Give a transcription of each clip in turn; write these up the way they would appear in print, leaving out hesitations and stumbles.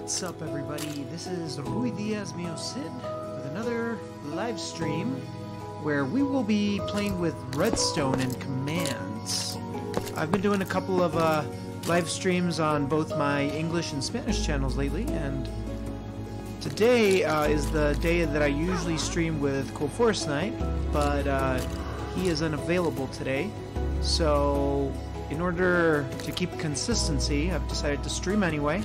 What's up, everybody? This is Ruydiaz with another live stream where we will be playing with redstone and commands. I've been doing a couple of live streams on both my English and Spanish channels lately, and today is the day that I usually stream with Cold Forest Knight, but he is unavailable today. So in order to keep consistency, I've decided to stream anyway.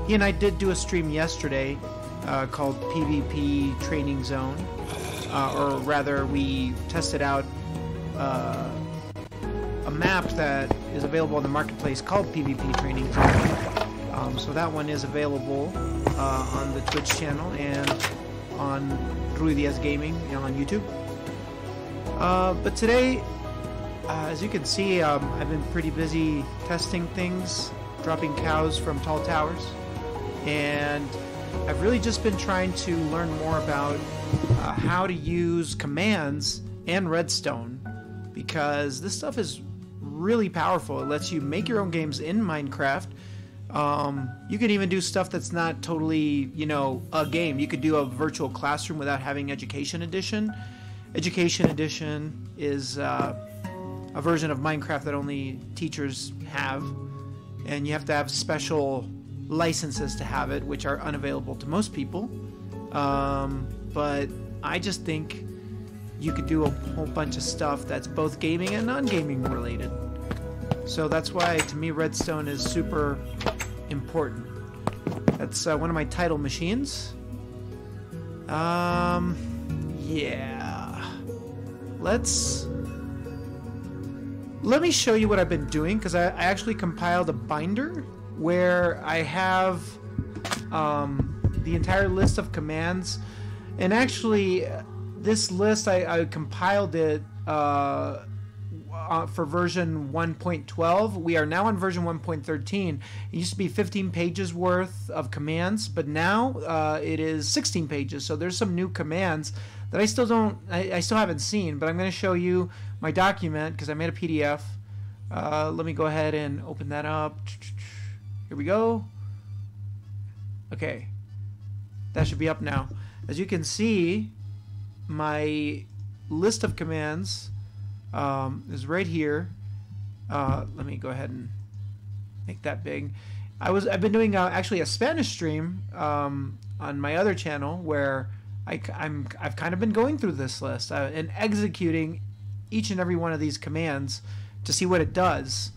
He and I did do a stream yesterday called PvP Training Zone, or rather we tested out a map that is available on the marketplace called PvP Training Zone. So that one is available on the Twitch channel and on Ruydiaz Gaming on YouTube. But today, as you can see, I've been pretty busy testing things, dropping cows from tall towers, and I've really just been trying to learn more about how to use commands and redstone, because this stuff is really powerful. It lets you make your own games in Minecraft. You can even do stuff that's not totally, a game. You could do a virtual classroom without having Education Edition. Education Edition is a version of Minecraft that only teachers have, and you have to have special licenses to have it, which are unavailable to most people. But I just think you could do a whole bunch of stuff that's both gaming and non-gaming related. So that's why, to me, redstone is super important. That's one of my title machines. Yeah. Let me show you what I've been doing, because I actually compiled a binder where I have the entire list of commands. And actually, this list, I compiled it for version 1.12. We are now on version 1.13. It used to be 15 pages worth of commands, but now it is 16 pages. So there's some new commands that I still haven't seen, but I'm going to show you my document because I made a PDF. Let me go ahead and open that up. Here we go. Okay, that should be up now. As you can see, my list of commands is right here. Let me go ahead and make that big. I've been doing actually a Spanish stream on my other channel where I've kind of been going through this list and executing each and every one of these commands to see what it does.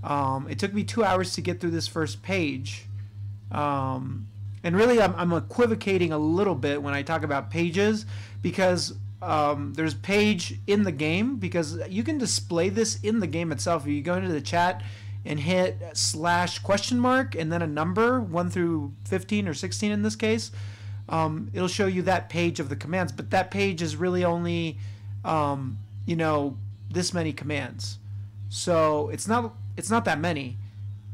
It took me 2 hours to get through this first page. And really, I'm equivocating a little bit when I talk about pages, because there's page in the game, because you can display this in the game itself. If you go into the chat and hit / and then a number 1 through 15 or 16 in this case, it'll show you that page of the commands. But that page is really only this many commands, so it's not that many,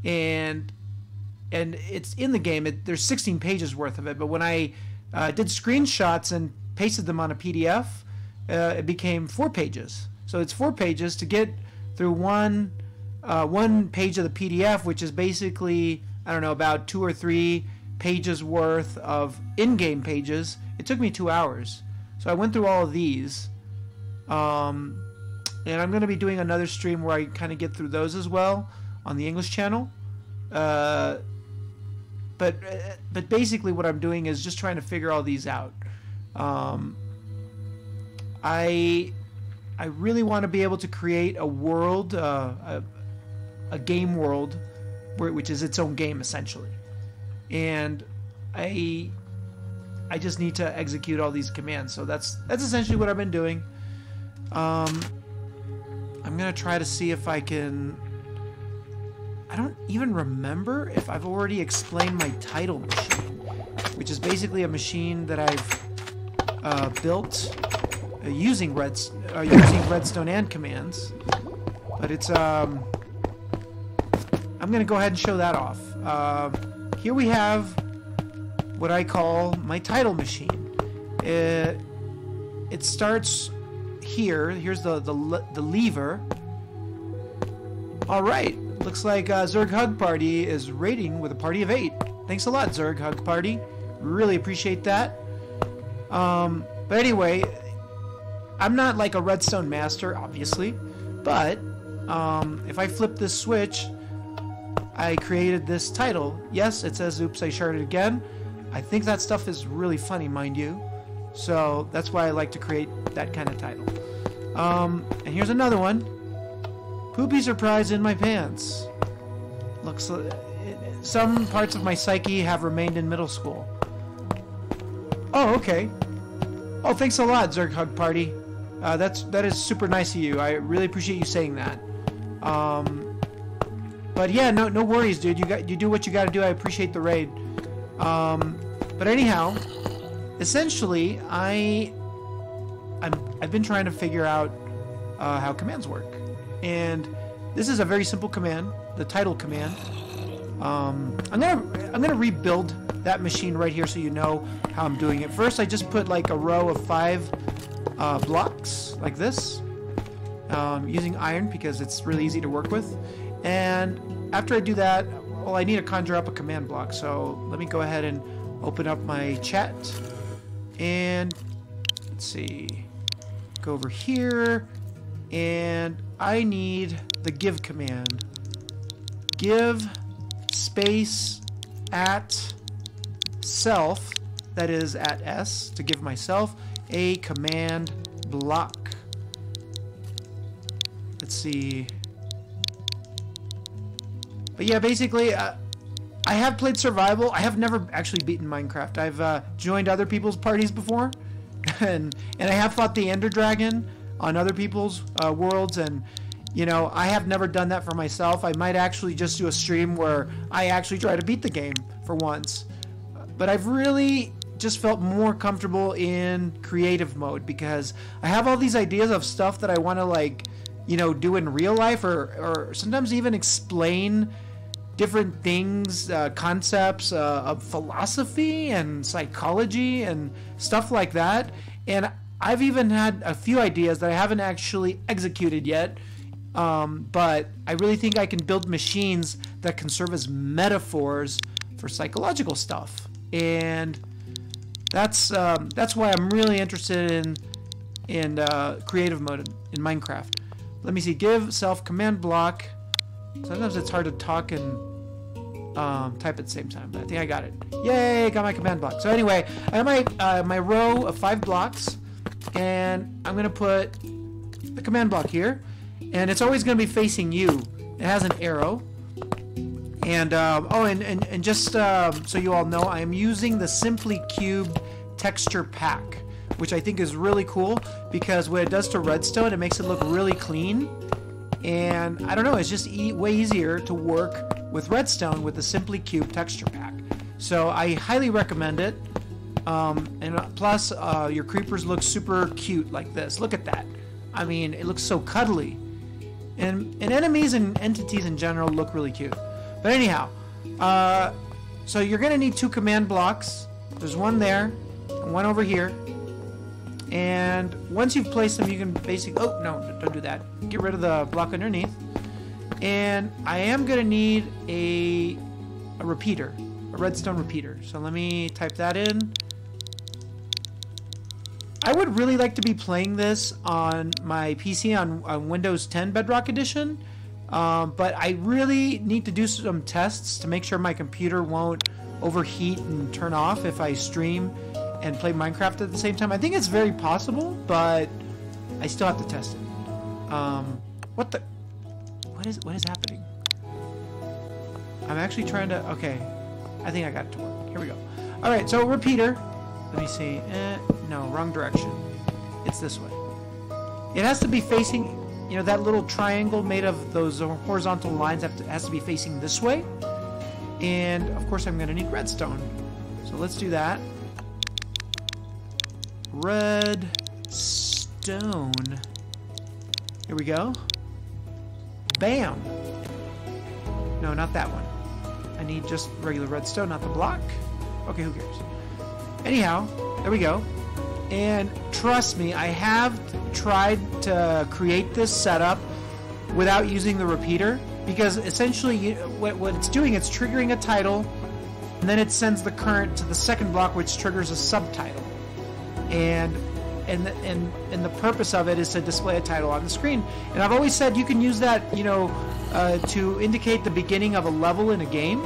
and it's in the game. There's 16 pages worth of it, but when I did screenshots and pasted them on a PDF, it became 4 pages. So it's 4 pages to get through one page of the PDF, which is basically, I don't know, about 2 or 3 pages worth of in-game pages. It took me 2 hours, so I went through all of these. And I'm going to be doing another stream where I kind of get through those as well on the English channel. But basically what I'm doing is just trying to figure all these out. I really want to be able to create a world, a game world, which is its own game essentially. And I just need to execute all these commands. So that's essentially what I've been doing. I'm going to try to see if I can... I don't even remember if I've already explained my title machine, which is basically a machine that I've built using redstone and commands. But it's... I'm going to go ahead and show that off. Here we have what I call my title machine. It starts... Here's the lever. All right, looks like Zerg Hug Party is raiding with a party of 8. Thanks a lot, Zerg Hug Party. Really appreciate that. But anyway, I'm not like a redstone master, obviously, but if I flip this switch, I created this title. Yes, it says, oops, I sharded again. I think that stuff is really funny, mind you. So that's why I like to create that kind of title. And here's another one. Poopy surprise in my pants. Looks like some parts of my psyche have remained in middle school. Oh, okay. Oh, thanks a lot, Zerg Hug Party. That is super nice of you. I really appreciate you saying that. But yeah, no worries, dude. You do what you got to do. I appreciate the raid. But anyhow, essentially, I've been trying to figure out how commands work, and this is a very simple command, the title command. I'm gonna rebuild that machine right here so you know how I'm doing it. First, I just put like a row of 5 blocks like this, using iron because it's really easy to work with. And after I do that, well, I need to conjure up a command block. So let me go ahead and open up my chat, and let's see, go over here, and I need the give command. Give space at self, that is at S, to give myself a command block. Let's see. But yeah, basically, I have played survival. I have never actually beaten Minecraft. I've joined other people's parties before, and I have fought the Ender Dragon on other people's worlds, and you know, I have never done that for myself. I might actually just do a stream where I actually try to beat the game for once. But I've really just felt more comfortable in creative mode because I have all these ideas of stuff that I want to, like, you know, do in real life, or sometimes even explain different things, concepts of philosophy and psychology and stuff like that. And I've even had a few ideas that I haven't actually executed yet. But I really think I can build machines that can serve as metaphors for psychological stuff, and that's why I'm really interested in creative mode in Minecraft. Let me see. Give self command block. Sometimes it's hard to talk and type at the same time, but I think I got it. Yay! Got my command block. So anyway, I have my row of 5 blocks, and I'm gonna put the command block here. And it's always going to be facing you. It has an arrow. And, and just so you all know, I am using the Simply Cubed texture pack, which I think is really cool because what it does to redstone, it makes it look really clean. And, I don't know, it's just way easier to work with redstone with the Simply Cubed texture pack. So, I highly recommend it. And plus, your creepers look super cute like this. Look at that. I mean, it looks so cuddly. And enemies and entities in general look really cute. But anyhow, so you're going to need 2 command blocks. There's one there, and one over here. And once you've placed them, you can basically... Oh, no, don't do that. Get rid of the block underneath. And I am going to need a repeater, a redstone repeater. So let me type that in. I would really like to be playing this on my PC on Windows 10 Bedrock Edition, but I really need to do some tests to make sure my computer won't overheat and turn off if I stream and play Minecraft at the same time. I think it's very possible, but I still have to test it. What is happening? I'm actually trying to... Okay, I think I got it to work. Here we go. All right, so repeater. Let me see. No, wrong direction. It's this way. It has to be facing, you know, that little triangle made of those horizontal lines has to be facing this way. And, of course, I'm going to need redstone. So let's do that. Redstone. Here we go. Bam! No, not that one. I need just regular redstone, not the block. Okay, who cares? Anyhow, there we go. And trust me, I have tried to create this setup without using the repeater, because essentially what it's doing, it's triggering a title, and then it sends the current to the second block, which triggers a subtitle. And the purpose of it is to display a title on the screen. And I've always said you can use that, you know, to indicate the beginning of a level in a game.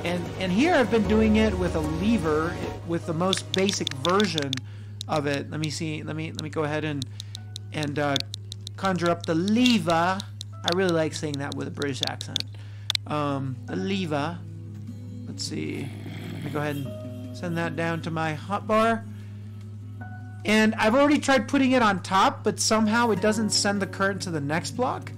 And here I've been doing it with a lever, with the most basic version of it. Let me see. Let me go ahead and conjure up the lever. I really like saying that with a British accent. The lever. Let's see. Let me go ahead and send that down to my hotbar. And I've already tried putting it on top, but somehow it doesn't send the current to the next block.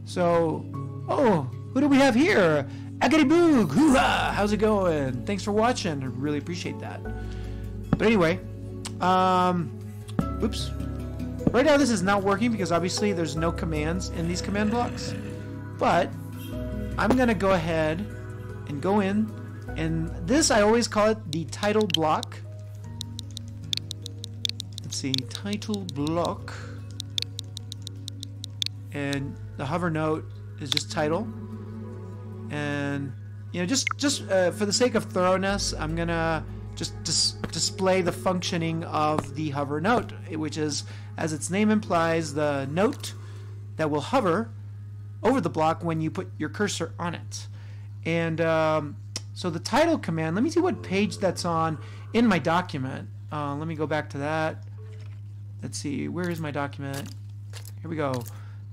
So, oh, who do we have here? Agony Boog! Hoo-ha! How's it going? Thanks for watching. I really appreciate that. But anyway, oops. Right now this is not working because obviously there's no commands in these command blocks. But I'm going to go ahead and go in. And this, I always call it the title block. Let's see, title block. And the hover note is just title. And, you know, just for the sake of thoroughness, I'm going to just display the functioning of the hover note, which is, as its name implies, the note that will hover over the block when you put your cursor on it. And so the title command, let me see what page that's on in my document. Let me go back to that. Let's see, where is my document? Here we go.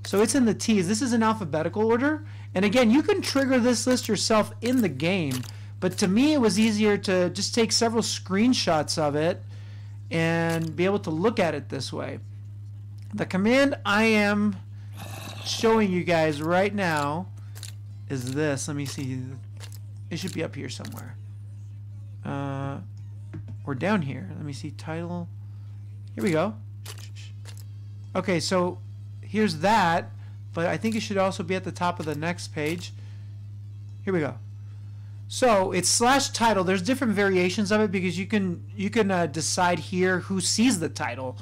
So it's in the T's. This is in alphabetical order. And again, you can trigger this list yourself in the game. But to me, it was easier to just take several screenshots of it and be able to look at it this way. The command I am showing you guys right now is this. Let me see. It should be up here somewhere. Or down here. Let me see. Title. Here we go. Okay, so here's that. But I think it should also be at the top of the next page. Here we go. So it's /title. There's different variations of it because you can decide here who sees the title,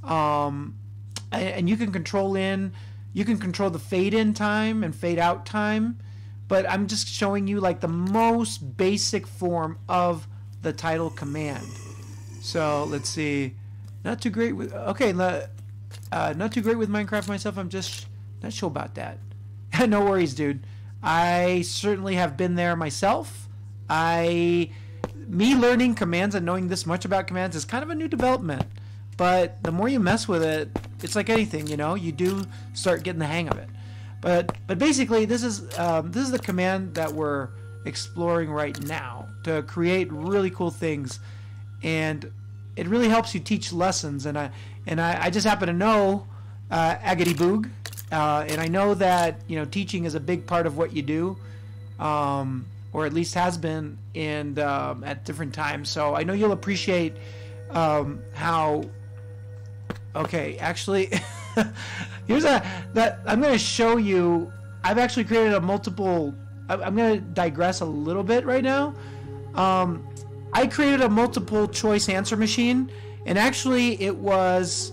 and you can control the fade in time and fade out time. But I'm just showing you like the most basic form of the title command. So let's see. Not too great with not too great with Minecraft myself. I'm just not sure about that. No worries, dude. I certainly have been there myself. Me learning commands and knowing this much about commands is kind of a new development. But the more you mess with it, it's like anything, you know. You do start getting the hang of it. But basically, this is the command that we're exploring right now to create really cool things, and it really helps you teach lessons. And I just happen to know Agony Boog. And I know that, you know, teaching is a big part of what you do, or at least has been, and at different times. So I know you'll appreciate how. Okay, actually, here's that I'm going to show you. I've actually created a multiple. I'm going to digress a little bit right now. I created a multiple choice answer machine, and actually it was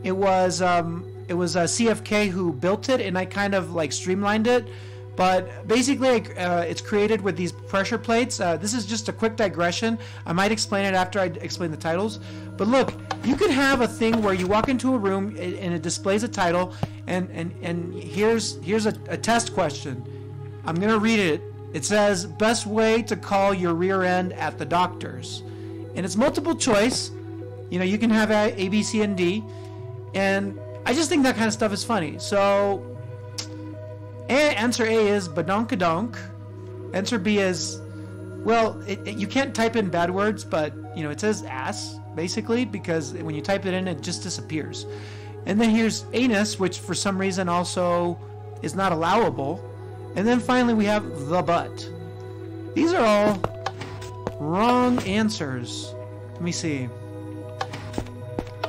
CFK who built it, and I kind of like streamlined it. But basically, it's created with these pressure plates. This is just a quick digression. I might explain it after I explain the titles. But look, you could have a thing where you walk into a room and it displays a title, and here's a test question. I'm gonna read it. It says, best way to call your rear end at the doctor's. And it's multiple choice. You know, you can have A, B, C, and D. And I just think that kind of stuff is funny. So, answer A is badonkadonk. Answer B is, well, you can't type in bad words, but, you know, it says ass, basically, because when you type it in, it just disappears. And then here's anus, which for some reason also is not allowable. And then finally we have the butt. These are all wrong answers. Let me see.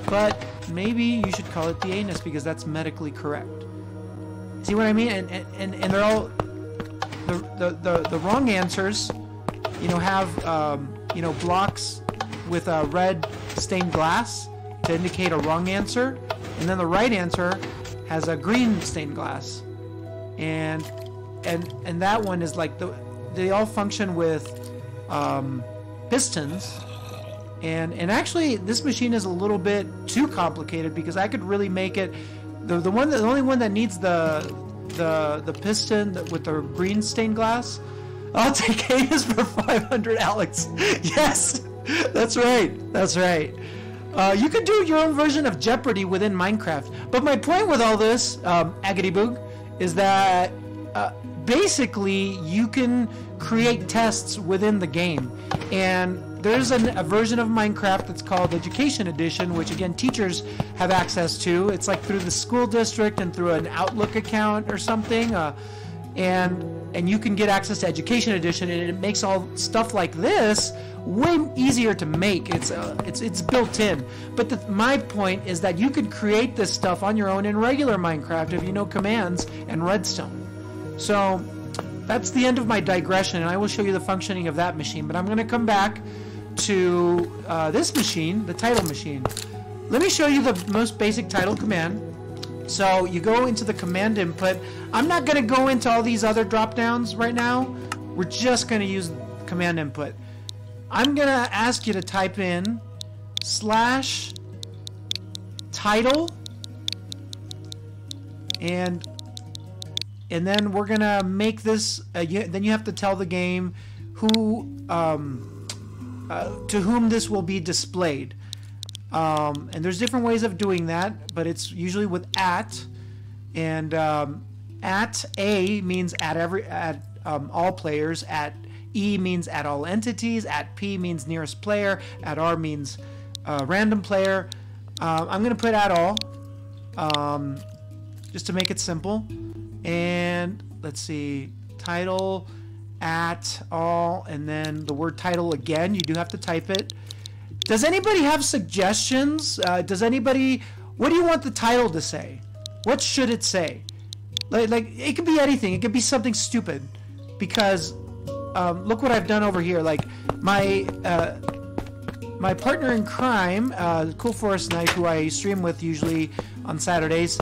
But maybe you should call it the anus because that's medically correct. See what I mean? And they're all the wrong answers. You know, have you know, blocks with a red stained glass to indicate a wrong answer, and then the right answer has a green stained glass, and that one is like they all function with pistons. And actually, this machine is a little bit too complicated because I could really make it the only one that needs the piston with the green stained glass. I'll take A's for 500, Alex. Yes, that's right. That's right. You could do your own version of Jeopardy within Minecraft. But my point with all this, Agony Boog, is that basically you can create tests within the game. And there's a version of Minecraft that's called Education Edition, which again teachers have access to. It's like through the school district and through an Outlook account or something. And you can get access to Education Edition, and it makes all stuff like this way easier to make. It's built in. But my point is that you could create this stuff on your own in regular Minecraft if you know commands and redstone. So that's the end of my digression, and I will show you the functioning of that machine. But I'm going to come back to this machine, the title machine. Let me show you the most basic title command. So you go into the command input. I'm not going to go into all these other drop downs right now. We're just going to use command input. I'm going to ask you to type in /title, and then we're going to make this, then you have to tell the game who to whom this will be displayed. And there's different ways of doing that, but it's usually with @ and at A means at all players, at E means at all entities, at P means nearest player, at R means random player. I'm going to put at all just to make it simple. And let's see, title at all, and then the word title again. You do have to type it. Does anybody have suggestions? What do you want the title to say? What should it say? Like it could be anything. It could be something stupid, because look what I've done over here. Like my partner in crime, Cool Forest Knight, who I stream with usually on Saturdays,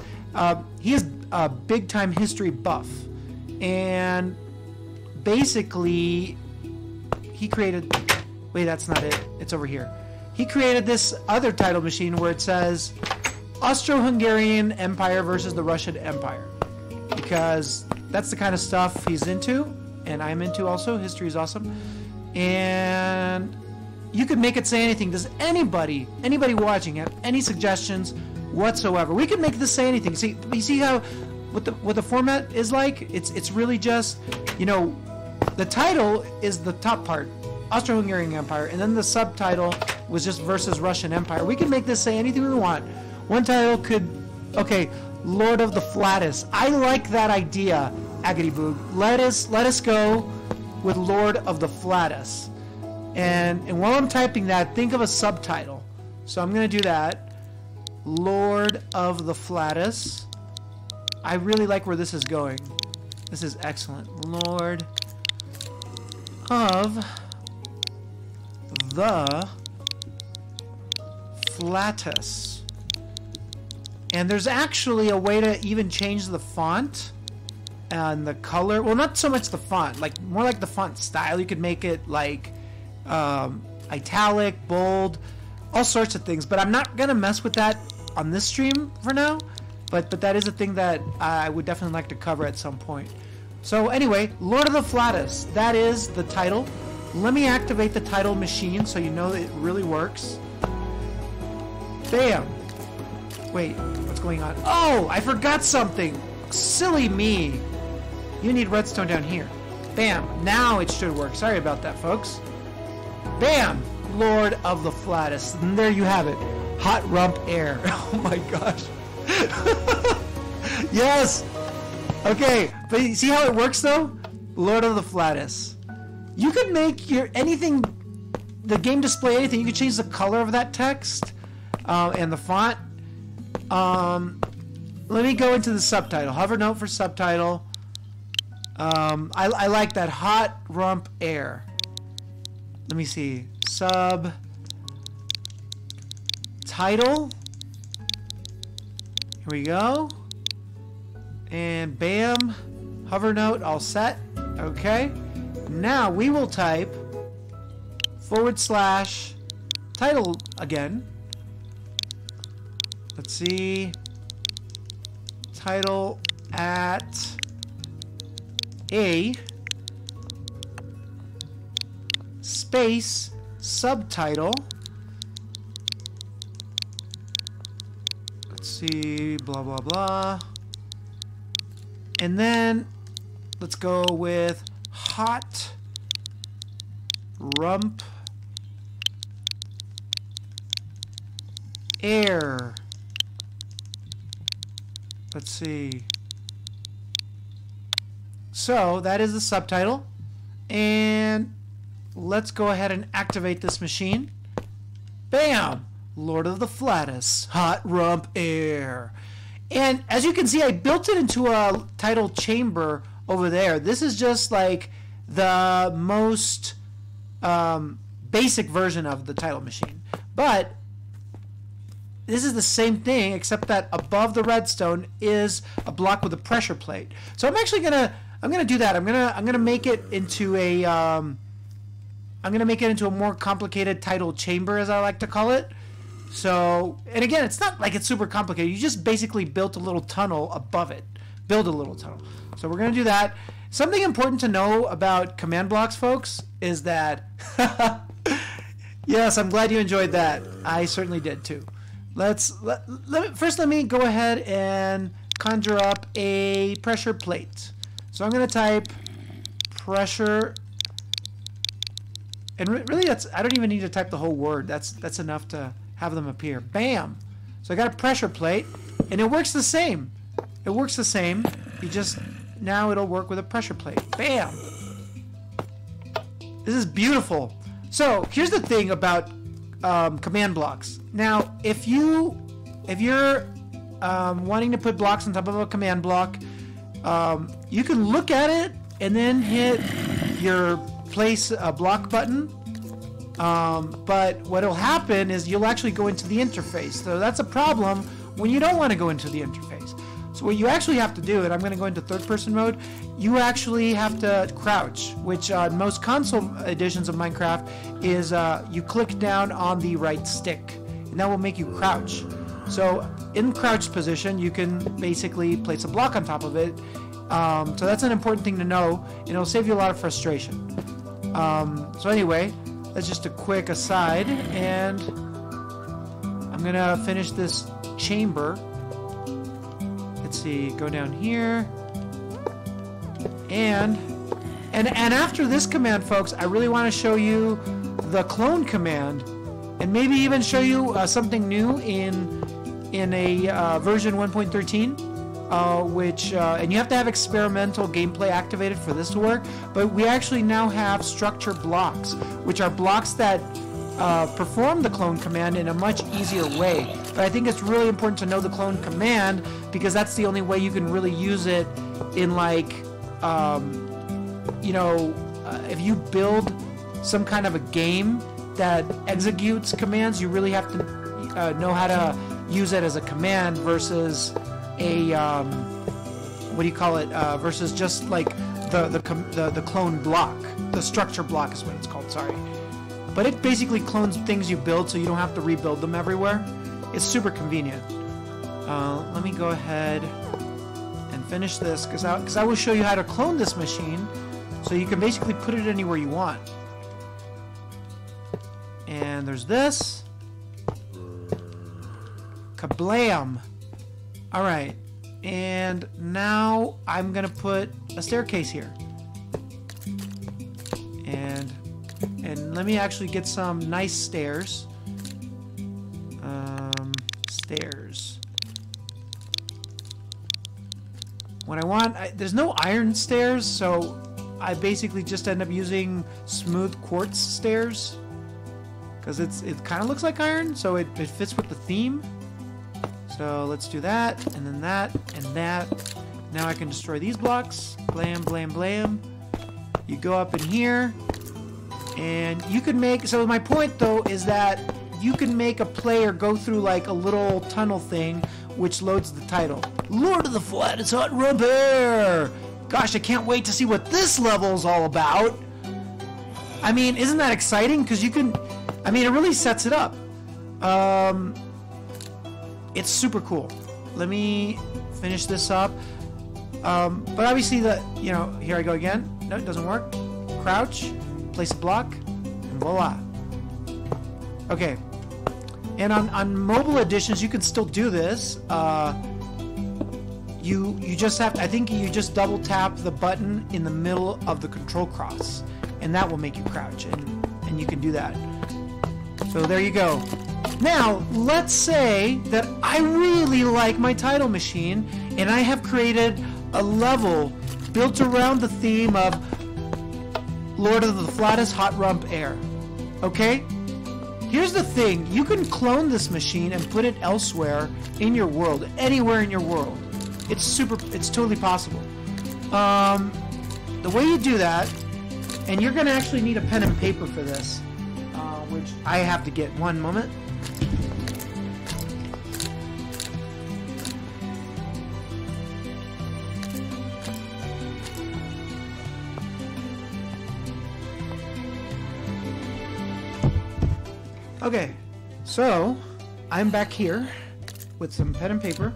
he is a big time history buff, and basically he created, wait, that's not it, it's over here. He created this other title machine where it says Austro-Hungarian Empire versus the Russian Empire, because that's the kind of stuff he's into, and I'm into also. History is awesome. And you could make it say anything. Does anybody watching have any suggestions whatsoever? We could make this say anything. See, you see how what the format is like? It's really just, you know, the title is the top part, Austro-Hungarian Empire, and then the subtitle was just versus Russian Empire. We can make this say anything we want. One title could, okay, Lord of the Flatus. I like that idea, Agony Boog. Let us go with Lord of the Flatus. And while I'm typing that, think of a subtitle. So I'm going to do that. Lord of the Flatus. I really like where this is going. This is excellent. Lord of the Flatus. And there's actually a way to even change the font and the color. Well, not so much the font, like more like the font style. You could make it like italic, bold, all sorts of things. But I'm not gonna mess with that on this stream for now. But that is a thing that I would definitely like to cover at some point. So anyway, Lord of the Flatus. That is the title. Let me activate the title machine so you know that it really works. Bam. Wait, what's going on? Oh, I forgot something. Silly me. You need redstone down here. Bam. Now it should work. Sorry about that, folks. Bam. Lord of the Flatus. And there you have it. Hot rump air. Oh my gosh. Yes. Okay, but you see how it works though? Lord of the Flatus. You could make your anything, the game display anything. You could change the color of that text and the font. Let me go into the subtitle. Hover note for subtitle. I like that, hot rump air. Let me see. Sub title. Here we go. And bam. Hover note all set. Okay. Now we will type / title again. Let's see. Title at A space subtitle. Let's see, blah blah blah. And then let's go with hot rump air. Let's see. So that is the subtitle, and let's go ahead and activate this machine. Bam! Lord of the Flatus, hot rump air. And as you can see, I built it into a title chamber over there. This is just like the most basic version of the title machine. But this is the same thing, except that above the redstone is a block with a pressure plate. So I'm actually gonna do that. I'm gonna make it into a more complicated title chamber, as I like to call it. So, and again, it's not like it's super complicated. You just basically built a little tunnel above it. Build a little tunnel. So we're going to do that. Something important to know about command blocks, folks, is that... Yes, I'm glad you enjoyed that. I certainly did, too. First, let me go ahead and conjure up a pressure plate. So I'm going to type pressure... And really, I don't even need to type the whole word. That's enough to have them appear. Bam! So I got a pressure plate, and it works the same. It works the same. You just, now it'll work with a pressure plate. Bam! This is beautiful. So here's the thing about command blocks. Now, if you're wanting to put blocks on top of a command block, you can look at it and then hit your place a block button. But what'll happen is you'll actually go into the interface. So that's a problem when you don't want to go into the interface. So what you actually have to do, and I'm going to go into third-person mode, you actually have to crouch, which on most console editions of Minecraft is you click down on the right stick, and that will make you crouch. So in crouched position, you can basically place a block on top of it. So that's an important thing to know, and it'll save you a lot of frustration. So anyway, that's just a quick aside, and I'm gonna finish this chamber. Let's see, go down here, and after this command, folks, I really want to show you the clone command, and maybe even show you something new in a version 1.13. Which and you have to have experimental gameplay activated for this to work, but we actually now have structure blocks, which are blocks that perform the clone command in a much easier way. But I think it's really important to know the clone command, because that's the only way you can really use it in, like, if you build some kind of a game that executes commands, you really have to know how to use it as a command versus a versus just like the clone block. The structure block is what it's called, sorry. But it basically clones things you build, so you don't have to rebuild them everywhere. It's super convenient. Let me go ahead and finish this, because I will show you how to clone this machine, so you can basically put it anywhere you want. And there's this. Kablam! Alright, and now I'm gonna put a staircase here. And let me actually get some nice stairs. Stairs. What I want, there's no iron stairs, so I basically just end up using smooth quartz stairs, because it kind of looks like iron, so it fits with the theme. So let's do that, and then that, and that. Now I can destroy these blocks. Blam, blam, blam. You go up in here, and you can make... So my point, though, is that you can make a player go through, like, a little tunnel thing, which loads the title. Lord of the Flat, it's hot rump air! Gosh, I can't wait to see what this level's all about! I mean, isn't that exciting? Because you can, I mean, it really sets it up. It's super cool. Let me finish this up. But obviously here I go again. No, it doesn't work. Crouch, place a block, and voila. Okay. And on mobile editions, you can still do this. You just have to, I think you just double tap the button in the middle of the control cross, and that will make you crouch, and you can do that. So there you go. Now, let's say that I really like my title machine, and I have created a level built around the theme of Lord of the Flattest Hot Rump Air. Okay? Here's the thing. You can clone this machine and put it elsewhere in your world, anywhere in your world. It's totally possible. The way you do that, and you're going to actually need a pen and paper for this, which I have to get. One moment. Okay, so I'm back here with some pen and paper,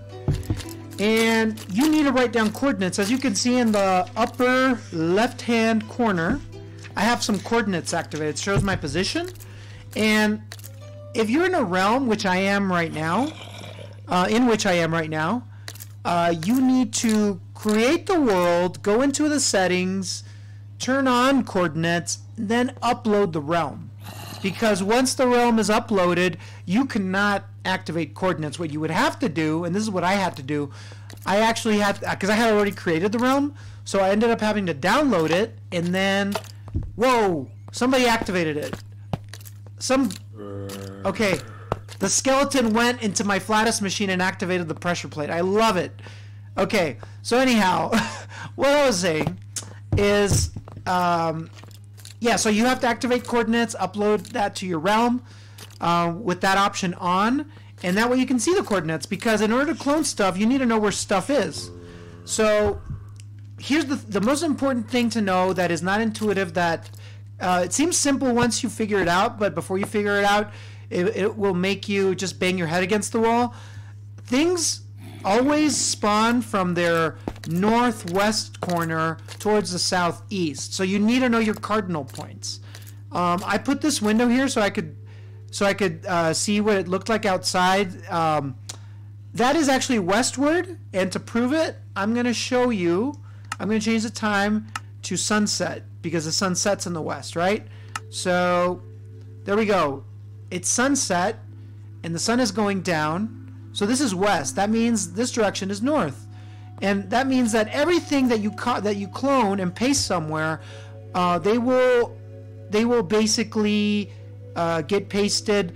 and you need to write down coordinates. As you can see in the upper left-hand corner, I have some coordinates activated. It shows my position, and if you're in a realm, which I am right now, you need to create the world, go into the settings, turn on coordinates, then upload the realm. Because once the realm is uploaded, you cannot activate coordinates. What you would have to do, and this is what I had to do, I actually had, because I had already created the realm, so I ended up having to download it, and then, whoa, somebody activated it. Okay, the skeleton went into my flattest machine and activated the pressure plate. I love it. Okay, so anyhow, what I was saying is, yeah, so you have to activate coordinates, upload that to your realm with that option on, and that way you can see the coordinates, because in order to clone stuff, you need to know where stuff is. So here's the most important thing to know that is not intuitive, that it seems simple once you figure it out, but before you figure it out, it will make you just bang your head against the wall. Things always spawn from their northwest corner towards the southeast, so you need to know your cardinal points. I put this window here so I could see what it looked like outside. That is actually westward, and to prove it, I'm going to show you. I'm going to change the time to sunset, because the sun sets in the west, right? So there we go. It's sunset, and the sun is going down. So this is west. That means this direction is north, and that means that everything that you clone and paste somewhere, they will basically get pasted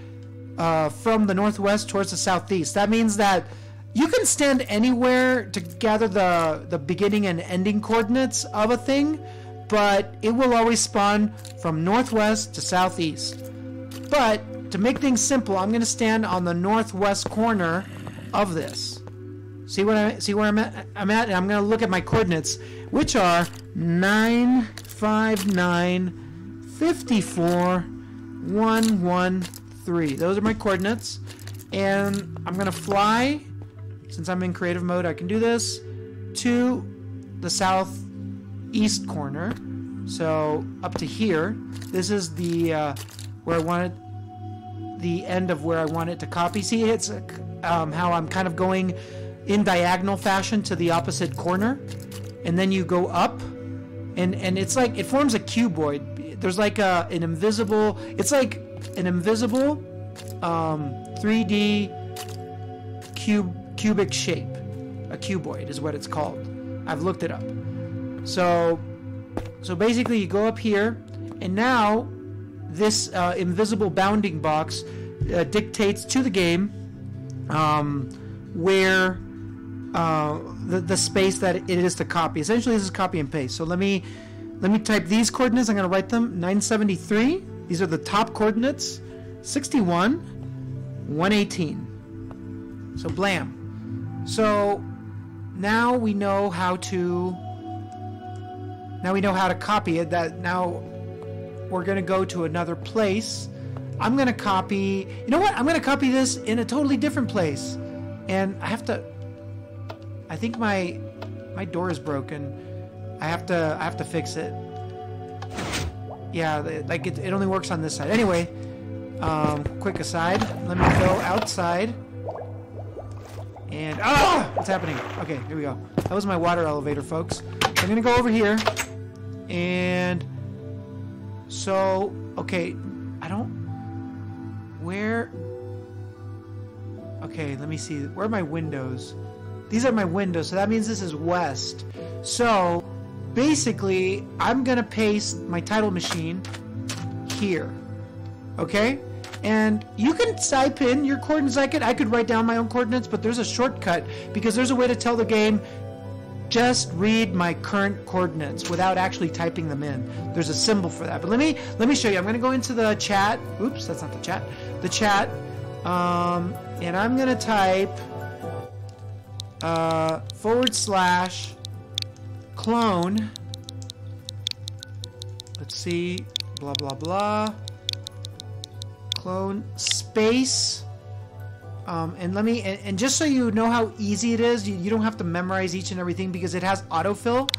from the northwest towards the southeast. That means that you can stand anywhere to gather the beginning and ending coordinates of a thing, but it will always spawn from northwest to southeast. But to make things simple, I'm going to stand on the northwest corner of this. See where I'm at? And I'm going to look at my coordinates, which are 959, 54, 113. Those are my coordinates, and I'm going to fly. Since I'm in creative mode, I can do this to the southeast corner. So up to here. This is the where I want it, the end of where I want it to copy. See, it's how I'm kind of going in diagonal fashion to the opposite corner, and then you go up, and it's like it forms a cuboid. There's like an invisible. It's like an invisible 3D cubic shape. A cuboid is what it's called. I've looked it up. So basically you go up here, and now this invisible bounding box dictates to the game where the space that it is to copy. Essentially, this is copy and paste. So let me type these coordinates. I'm going to write them. 973. These are the top coordinates. 61. 118. So blam. So now we know how to copy it. That now we're going to go to another place. I'm going to copy, you know what? I'm going to copy this in a totally different place. And I have to, I think my door is broken. I have to fix it. Yeah, like it only works on this side. Anyway, quick aside. Let me go outside. And, what's happening? Okay, here we go. That was my water elevator, folks. So I'm going to go over here. And so, okay, where? Okay, let me see. Where are my windows? These are my windows, so that means this is west. So, basically, I'm going to paste my title machine here. Okay? And you can type in your coordinates. I could write down my own coordinates, but there's a shortcut because there's a way to tell the game, just read my current coordinates without actually typing them in. There's a symbol for that. But let me show you. I'm going to go into the chat. Oops, that's not the chat. The chat. And I'm going to type / clone. Let's see. Blah, blah, blah. Clone space. And just so you know how easy it is, you don't have to memorize each and everything because it has autofill.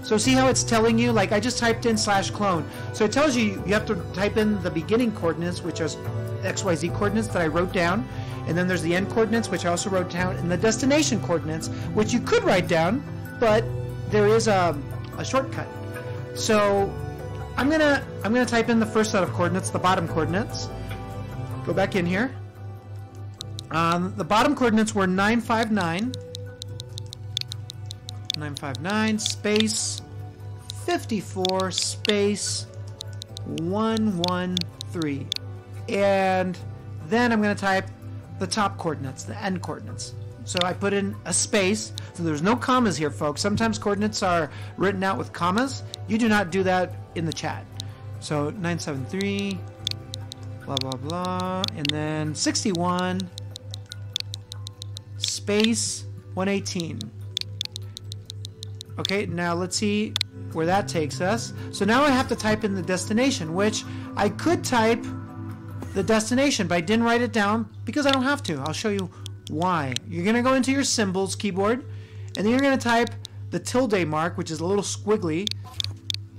So see how it's telling you, like I just typed in /clone. So it tells you have to type in the beginning coordinates, which is XYZ coordinates that I wrote down. And then there's the end coordinates, which I also wrote down, and the destination coordinates, which you could write down, but there is a shortcut. So I'm gonna type in the first set of coordinates, the bottom coordinates. Go back in here. The bottom coordinates were 959 space 54 space 113, and then I'm going to type the top coordinates, the end coordinates. So I put in a space, so there's no commas here, folks. Sometimes coordinates are written out with commas. You do not do that in the chat. So 973 blah blah blah, and then 61 space 118. Okay, now let's see where that takes us. So now I have to type in the destination, which I could type the destination, but I didn't write it down because I don't have to. I'll show you why. You're going to go into your symbols keyboard, and then you're going to type the tilde mark, which is a little squiggly,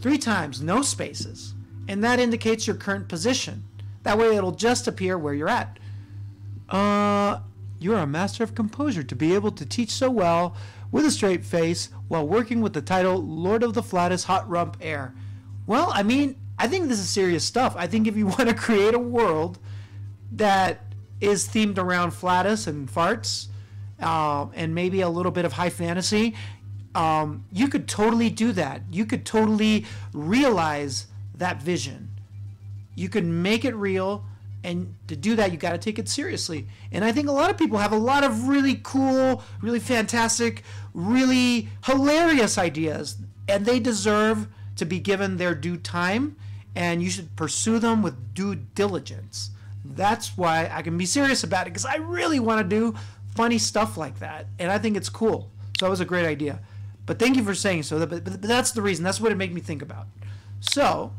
3 times, no spaces. And that indicates your current position. That way it'll just appear where you're at. You're a master of composure to be able to teach so well with a straight face while working with the title Lord of the Flattest Hot Rump Air. Well, I mean, I think this is serious stuff. I think if you want to create a world that is themed around flatus and farts, and maybe a little bit of high fantasy, you could totally do that. You could totally realize that vision. You can make it real, and to do that, you got to take it seriously. And I think a lot of people have a lot of really cool, really fantastic, really hilarious ideas, and they deserve to be given their due time, and you should pursue them with due diligence. That's why I can be serious about it, because I really want to do funny stuff like that, and I think it's cool. So that was a great idea. But thank you for saying so. But that's the reason. That's what it made me think about. So,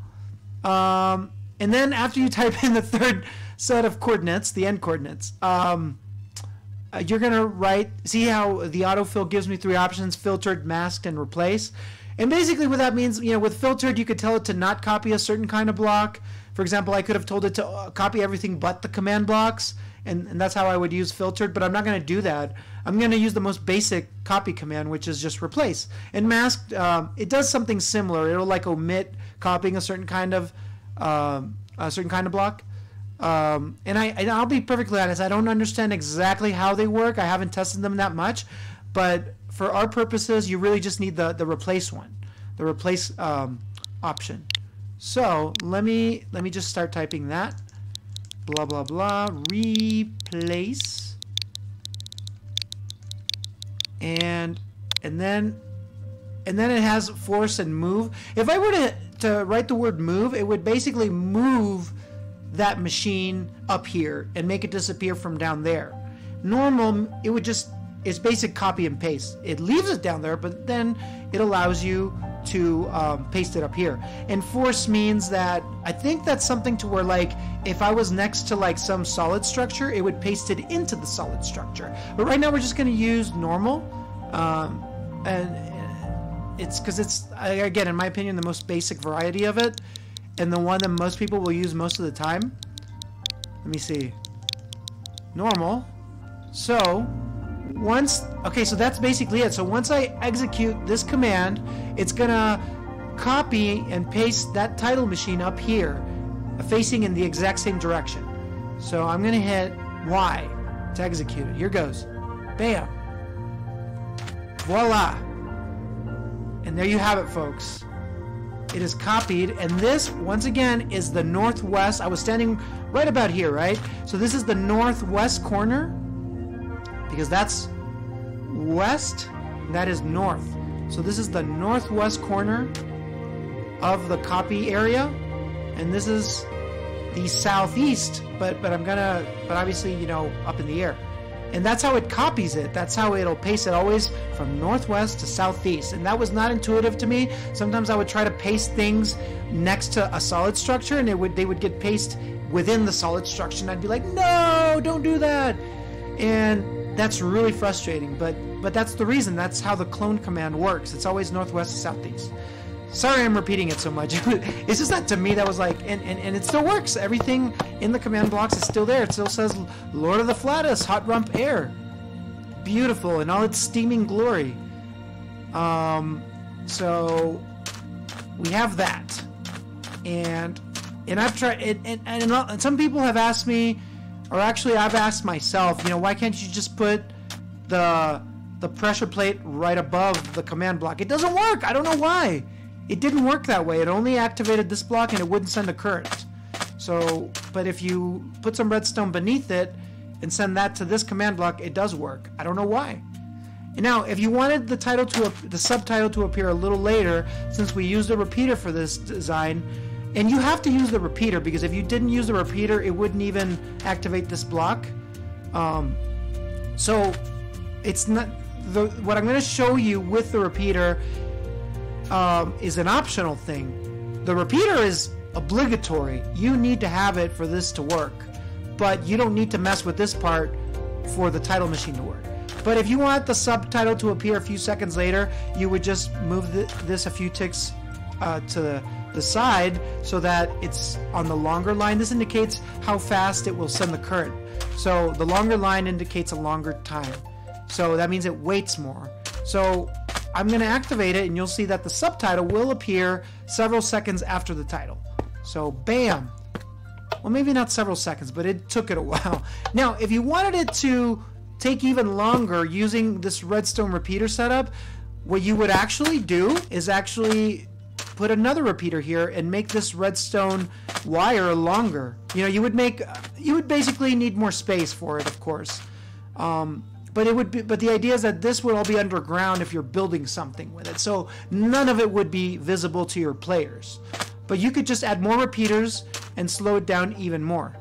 and then after you type in the third set of coordinates, the end coordinates, you're going to write, see how the autofill gives me 3 options: filtered, masked, and replace. And basically what that means, you know, with filtered, you could tell it to not copy a certain kind of block. For example, I could have told it to copy everything but the command blocks, and that's how I would use filtered, but I'm not going to do that. I'm going to use the most basic copy command, which is just replace. And masked, it does something similar. It'll like omit copying a certain kind of block. And I'll be perfectly honest, I don't understand exactly how they work. I haven't tested them that much, but for our purposes, you really just need the replace one, the replace option. So let me just start typing that. Blah blah blah. Replace. And then it has force and move. If I were to write the word move, it would basically move that machine up here and make it disappear from down there. Normal, it would it's basic copy and paste. It leaves it down there, but then it allows you to paste it up here. And force means that I think that's something to where, like, if I was next to like some solid structure, it would paste it into the solid structure. But right now we're just going to use normal, and it's because it's, again, in my opinion, the most basic variety of it, and the one that most people will use most of the time. Let me see. Normal. So once, okay, so that's basically it. So once I execute this command, it's gonna copy and paste that title machine up here, facing in the exact same direction. So I'm gonna hit Y to execute it. Here goes. Bam. Voila. And there you have it, folks. It is copied, and this, once again, is the northwest. I was standing right about here, right? So this is the northwest corner, because that's west, that is north. So this is the northwest corner of the copy area, and this is the southeast, but obviously, you know, up in the air. And that's how it copies it. That's how it'll paste it, always from northwest to southeast. And that was not intuitive to me. Sometimes I would try to paste things next to a solid structure, and they would get pasted within the solid structure, and I'd be like, no, don't do that. And that's really frustrating, but that's the reason. That's how the clone command works. It's always northwest to southeast. Sorry I'm repeating it so much. It's just that to me that was like, and it still works. Everything in the command blocks is still there. It still says Lord of the Flatus, Hot Rump Air. Beautiful in all its steaming glory. So we have that. And I've tried, and some people have asked me, or actually I've asked myself, you know, why can't you just put the pressure plate right above the command block? It doesn't work. I don't know why. It didn't work that way. It only activated this block and it wouldn't send a current. So, but if you put some redstone beneath it and send that to this command block, it does work. I don't know why. And now, if you wanted the subtitle to appear a little later, since we used a repeater for this design, and you have to use the repeater, because if you didn't use the repeater, it wouldn't even activate this block. So it's not what I'm going to show you with the repeater is an optional thing. The repeater is obligatory. You need to have it for this to work, but you don't need to mess with this part for the title machine to work. But if you want the subtitle to appear a few seconds later, you would just move this a few ticks to the side so that it's on the longer line. This indicates how fast it will send the current. So the longer line indicates a longer time. So that means it waits more. So I'm going to activate it, and you'll see that the subtitle will appear several seconds after the title. So bam. Well, maybe not several seconds, but it took it a while. Now, if you wanted it to take even longer using this redstone repeater setup, what you would actually do is actually put another repeater here and make this redstone wire longer. You know, you would basically need more space for it, of course. But the idea is that this would all be underground if you're building something with it. So none of it would be visible to your players. But you could just add more repeaters and slow it down even more.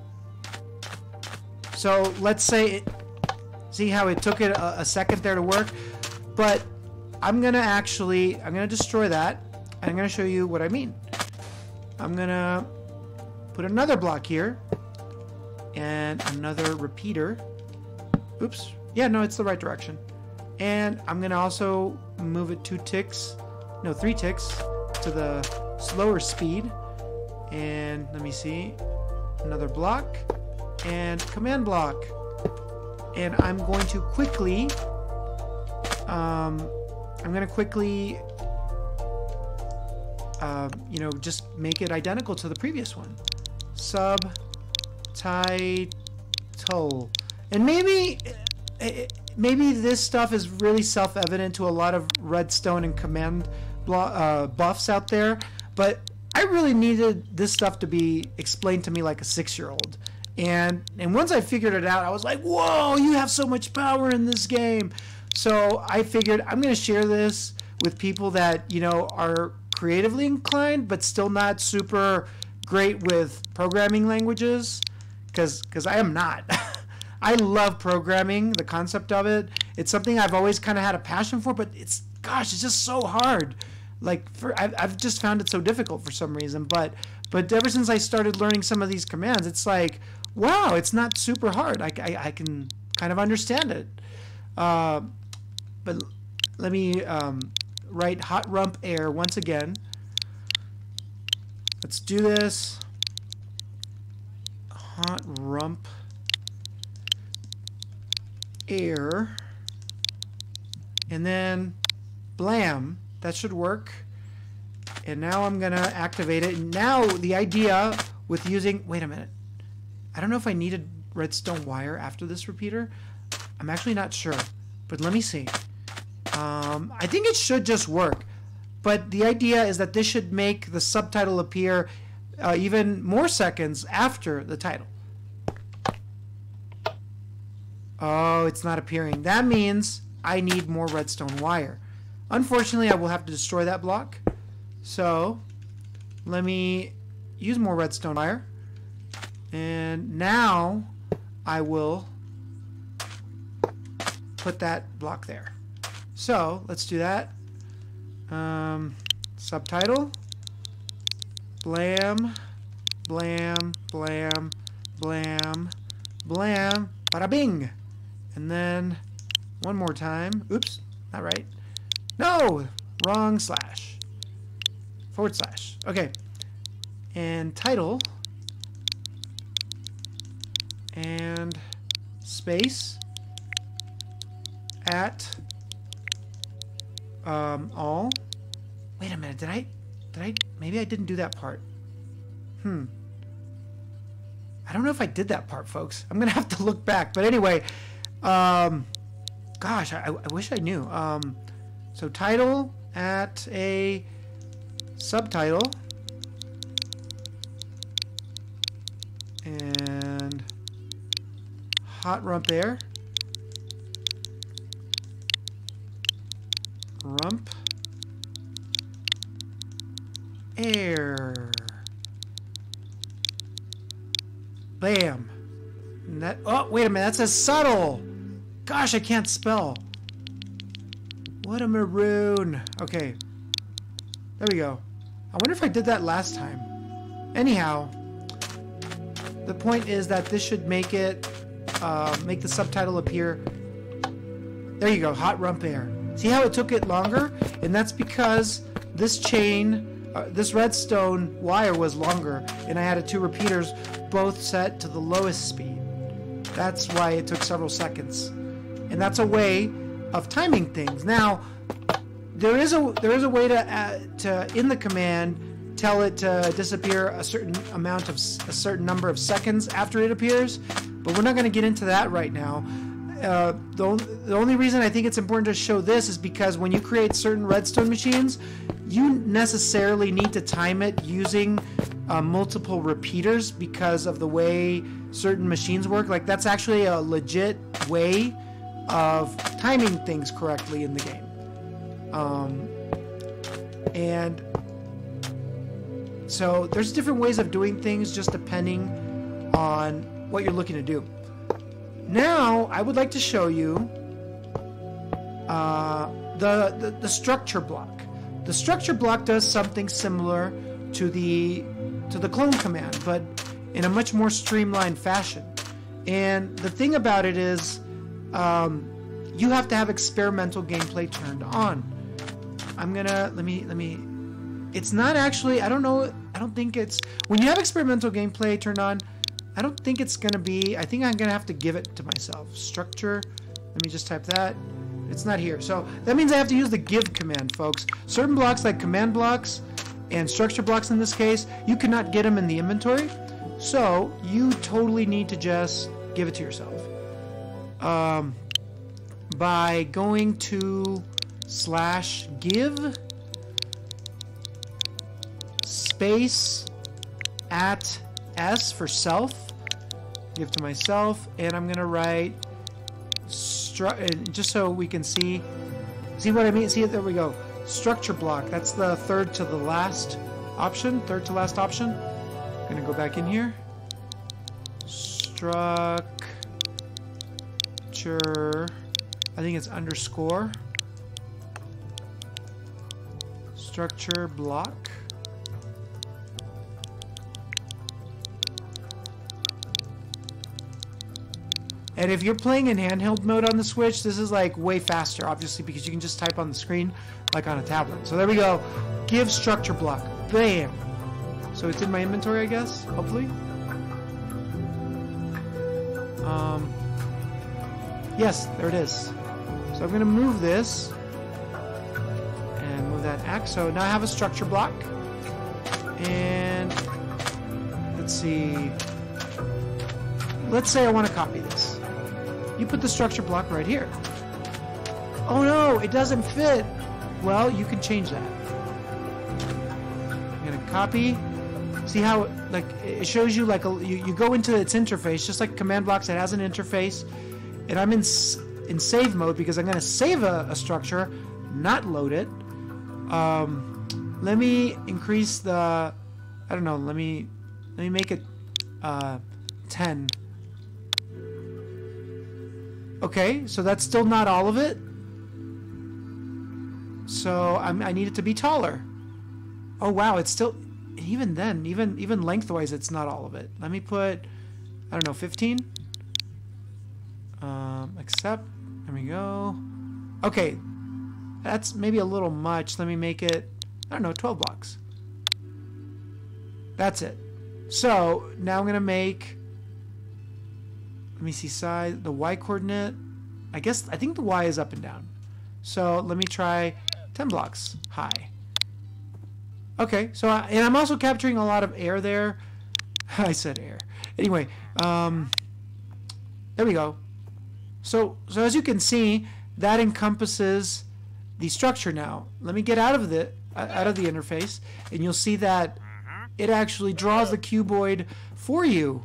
So let's say, see how it took it a second there to work? But I'm going to destroy that. And I'm going to show you what I mean. I'm going to put another block here and another repeater. Oops. Yeah, no, it's the right direction. And I'm going to also move it 3 ticks to the slower speed. And let me see. Another block and command block. And I'm going to quickly just make it identical to the previous one. Subtitle. And maybe this stuff is really self-evident to a lot of redstone and command buffs out there, but I really needed this stuff to be explained to me like a 6-year-old. And once I figured it out, I was like, whoa, you have so much power in this game. So I figured I'm going to share this with people that, you know, are creatively inclined but still not super great with programming languages, because I am not. I love programming, the concept of it. It's something I've always kind of had a passion for, but it's just so hard. Like, I've just found it so difficult for some reason. But ever since I started learning some of these commands, it's like, wow, it's not super hard. I can kind of understand it. But let me write hot rump air once again. Let's do this. Hot rump air. And then blam. That should work. And now I'm going to activate it. And now the idea with using... Wait a minute. I don't know if I needed redstone wire after this repeater. I'm actually not sure. But let me see. I think it should just work. But the idea is that this should make the subtitle appear even more seconds after the title. Oh, it's not appearing. That means I need more redstone wire. Unfortunately, I will have to destroy that block. So, let me use more redstone wire. And now I will put that block there. So, let's do that. Subtitle. Blam, blam, blam, blam, blam, bada bing. And then one more time. Oops, not right. No, wrong slash. Forward slash. Okay. And title. And space. At all. Wait a minute, did I maybe I didn't do that part. I don't know if I did that part, folks. I'm gonna have to look back. But anyway, gosh, I wish I knew. So title at a subtitle. And hot rump air. Rump air. Bam. And that, oh, wait a minute, that says subtle. Gosh, I can't spell. What a maroon. Okay. There we go. I wonder if I did that last time. Anyhow, the point is that this should make it, make the subtitle appear. There you go, hot rump air. See how it took it longer? And that's because this chain, this redstone wire was longer, and I had two repeaters both set to the lowest speed. That's why it took several seconds. And that's a way of timing things. Now, there is a way to in the command tell it to disappear a certain number of seconds after it appears, but we're not going to get into that right now. The only reason I think it's important to show this is because when you create certain redstone machines, you necessarily need to time it using multiple repeaters because of the way certain machines work. Like, that's actually a legit way of timing things correctly in the game. And so there's different ways of doing things just depending on what you're looking to do. Now, I would like to show you the structure block. The structure block does something similar to the clone command, but in a much more streamlined fashion. And the thing about it is, you have to have experimental gameplay turned on. I'm gonna let me. It's not actually. I don't think it's when you have experimental gameplay turned on. I don't think it's going to be... I think I'm going to have to give it to myself. Structure. Let me just type that. It's not here. So that means I have to use the give command, folks. Certain blocks like command blocks and structure blocks in this case, you cannot get them in the inventory. So you totally need to just give it to yourself. By going to /give space at S for self. Give to myself, and I'm gonna write just so we can see what I mean. See it, there we go. Structure block. That's the third to last option. I'm gonna go back in here. Structure structure, I think it's underscore. Structure block. And if you're playing in handheld mode on the Switch, this is like way faster, obviously, because you can just type on the screen like on a tablet. So there we go. Give structure block. Bam. So it's in my inventory, I guess, hopefully. Yes, there it is. So I'm going to move this and move that X. So now I have a structure block. And let's see. Let's say I want to copy this. You put the structure block right here. Oh no, it doesn't fit. Well, you can change that. I'm gonna copy. See how it shows you like you go into its interface, just like command blocks. It has an interface, and I'm in save mode because I'm gonna save a structure, not load it. Let me increase the. I don't know. Let me make it 10. Okay, so that's still not all of it. So I need it to be taller. Oh wow, it's still, even then, even lengthwise, it's not all of it. Let me put, I don't know, 15. Accept. There we go. Okay, that's maybe a little much. Let me make it, I don't know, 12 blocks. That's it. So now I'm gonna make. Let me see size, the Y coordinate. I think the Y is up and down. So let me try 10 blocks high. Okay, so and I'm also capturing a lot of air there. I said air. Anyway, there we go. So as you can see, that encompasses the structure now. Let me get out of the interface, and you'll see that it actually draws the cuboid for you.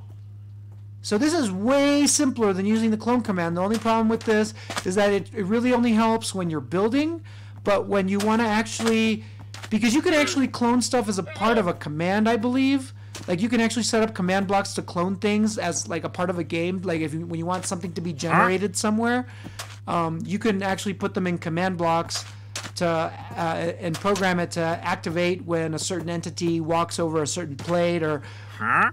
So this is way simpler than using the clone command. The only problem with this is that it really only helps when you're building, but when you want to actually, because you can actually clone stuff as a part of a command, I believe. Like you can actually set up command blocks to clone things as like a part of a game. Like when you want something to be generated somewhere, you can actually put them in command blocks to and program it to activate when a certain entity walks over a certain plate or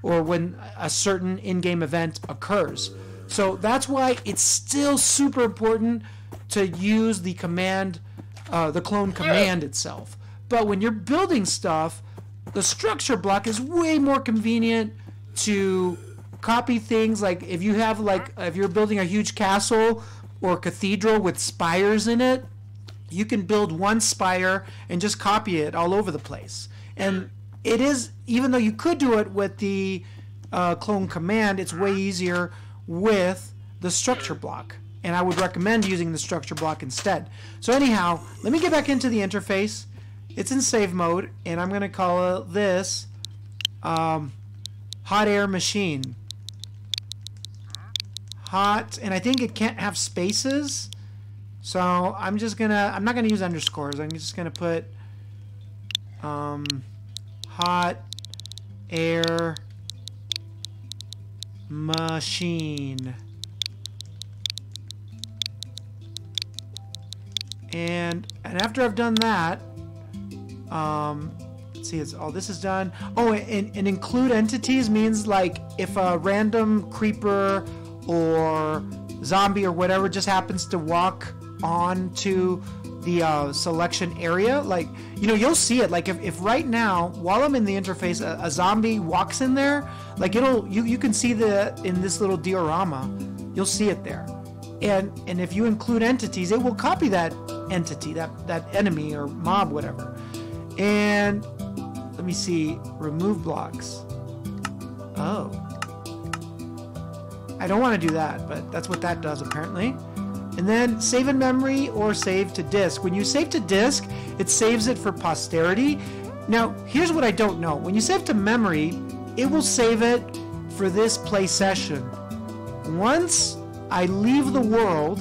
when a certain in-game event occurs. So that's why it's still super important to use the command, the clone command itself. But when you're building stuff, the structure block is way more convenient to copy things. Like if you have if you're building a huge castle or cathedral with spires in it, you can build one spire and just copy it all over the place. And it is, even though you could do it with the clone command, it's way easier with the structure block. And I would recommend using the structure block instead. So anyhow, let me get back into the interface. It's in save mode, and I'm going to call this hot air machine. Hot, and I think it can't have spaces. So I'm not gonna use underscores. I'm just gonna put hot air machine. And after I've done that, let's see, this is done. Oh, and include entities means like if a random creeper or zombie or whatever just happens to walk onto the selection area, like, you know, you'll see it. Like if right now, while I'm in the interface, a zombie walks in there, like you can see in this little diorama, you'll see it there. And if you include entities, it will copy that entity, that enemy or mob, whatever. And let me see, remove blocks. Oh, I don't want to do that, but that's what that does apparently. And then save in memory or save to disk. When you save to disk, it saves it for posterity. Now, here's what I don't know. When you save to memory, it will save it for this play session. Once I leave the world,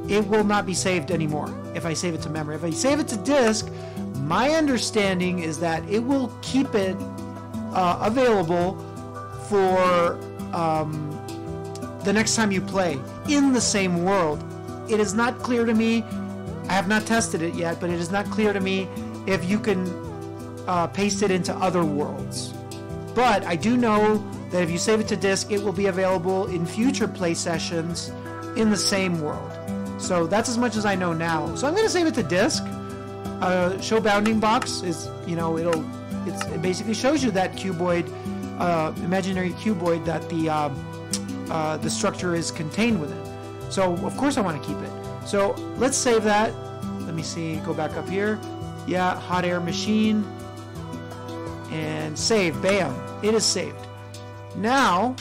it will not be saved anymore if I save it to memory. If I save it to disk, my understanding is that it will keep it available for the next time you play, in the same world. It is not clear to me, I have not tested it yet, but it is not clear to me if you can paste it into other worlds. But I do know that if you save it to disk, it will be available in future play sessions in the same world. So that's as much as I know now. So I'm going to save it to disk. Show bounding box is, you know, it basically shows you that cuboid, imaginary cuboid that the structure is contained within. So of course I want to keep it. So let's save that. Let me see, go back up here. Yeah, hot air machine. And save, bam, it is saved. Now,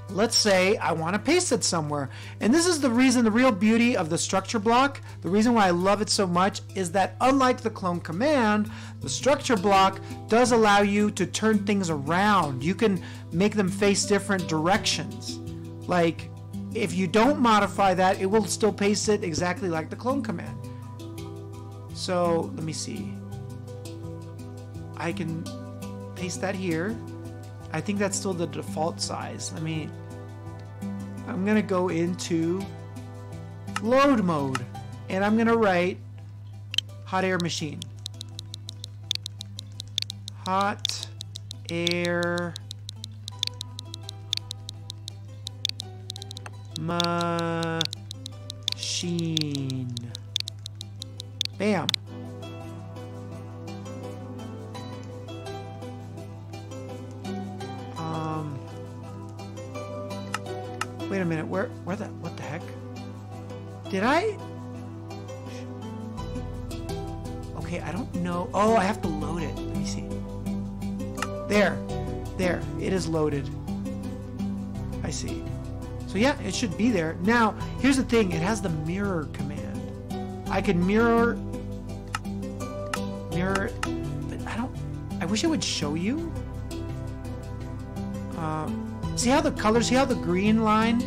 let's say I want to paste it somewhere. And this is the reason, the real beauty of the structure block, the reason why I love it so much is that unlike the clone command, the structure block does allow you to turn things around. You can make them face different directions. Like, if you don't modify that, it will still paste it exactly like the clone command. So, let me see. I can paste that here. I think that's still the default size. I'm gonna go into load mode and I'm gonna write hot air machine. Hot air machine. Bam. Wait a minute, what the heck? Did I? Okay, I don't know. Oh, I have to load it. Let me see. There, it is loaded. I see. So yeah, it should be there. Now, here's the thing, it has the mirror command. I can mirror, but I wish it would show you. See how the color, see how the green line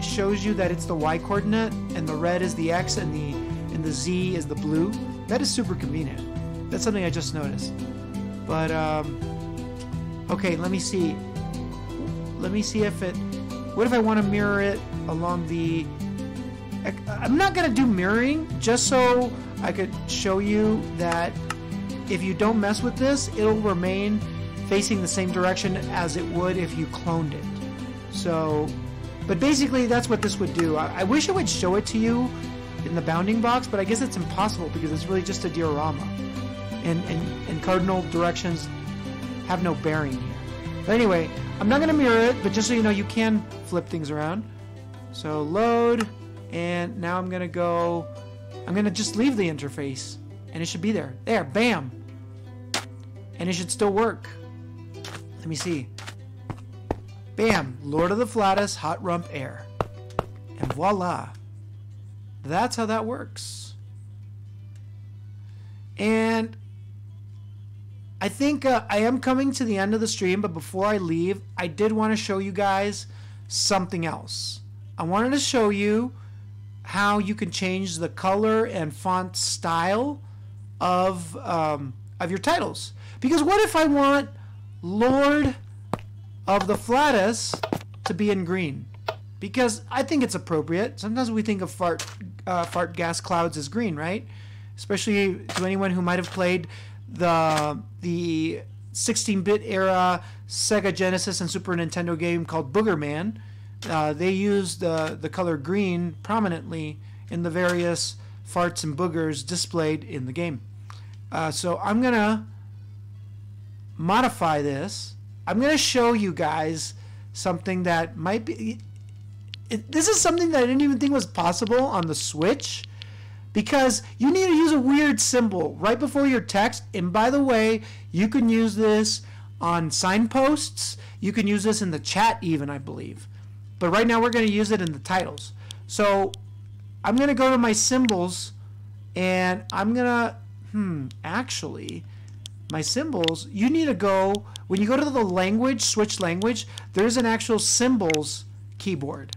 shows you that it's the Y coordinate and the red is the X and the Z is the blue? That is super convenient. That's something I just noticed. But, okay, let me see. Let me see if it, what if I want to mirror it along the, I'm not going to do mirroring just so I could show you that if you don't mess with this, it'll remain facing the same direction as it would if you cloned it. So, but basically that's what this would do. I wish it would show it to you in the bounding box, but I guess it's impossible because it's really just a diorama. And cardinal directions have no bearing here. But anyway, I'm not going to mirror it, but just so you know, you can flip things around. So load, and now I'm going to just leave the interface, and it should be there. There, bam! And it should still work. Let me see. Bam! Lord of the Flatus, hot rump air. And voila. That's how that works. And I think I am coming to the end of the stream, but before I leave, I did want to show you guys something else. I wanted to show you how you can change the color and font style of your titles. Because what if I want Lord of the Flatus to be in green? Because I think it's appropriate. Sometimes we think of fart gas clouds as green, right? Especially to anyone who might have played the 16-bit era Sega Genesis and Super Nintendo game called Booger Man. They used the color green prominently in the various farts and boogers displayed in the game. So I'm gonna modify this. I'm gonna show you guys something that might be. This is something that I didn't even think was possible on the Switch, because you need to use a weird symbol right before your text. And by the way, you can use this on signposts. You can use this in the chat even, I believe. But right now we're going to use it in the titles. So I'm going to go to my symbols, and I'm going to, actually, my symbols, you need to go, when you go to the language, switch language, there's an actual symbols keyboard.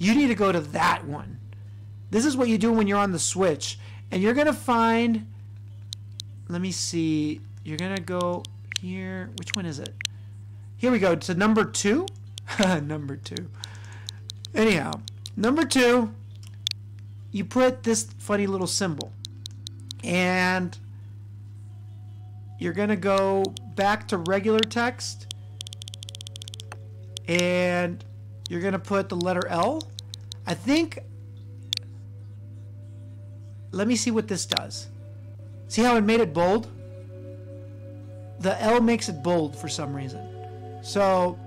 You need to go to that one. This is what you do when you're on the Switch. And you're going to find, let me see, you're going to go here. Which one is it? Here we go to number 2. Number 2. Anyhow, number 2, you put this funny little symbol. And you're going to go back to regular text. And you're going to put the letter L. I think... Let me see what this does. See how it made it bold? The L makes it bold for some reason. So...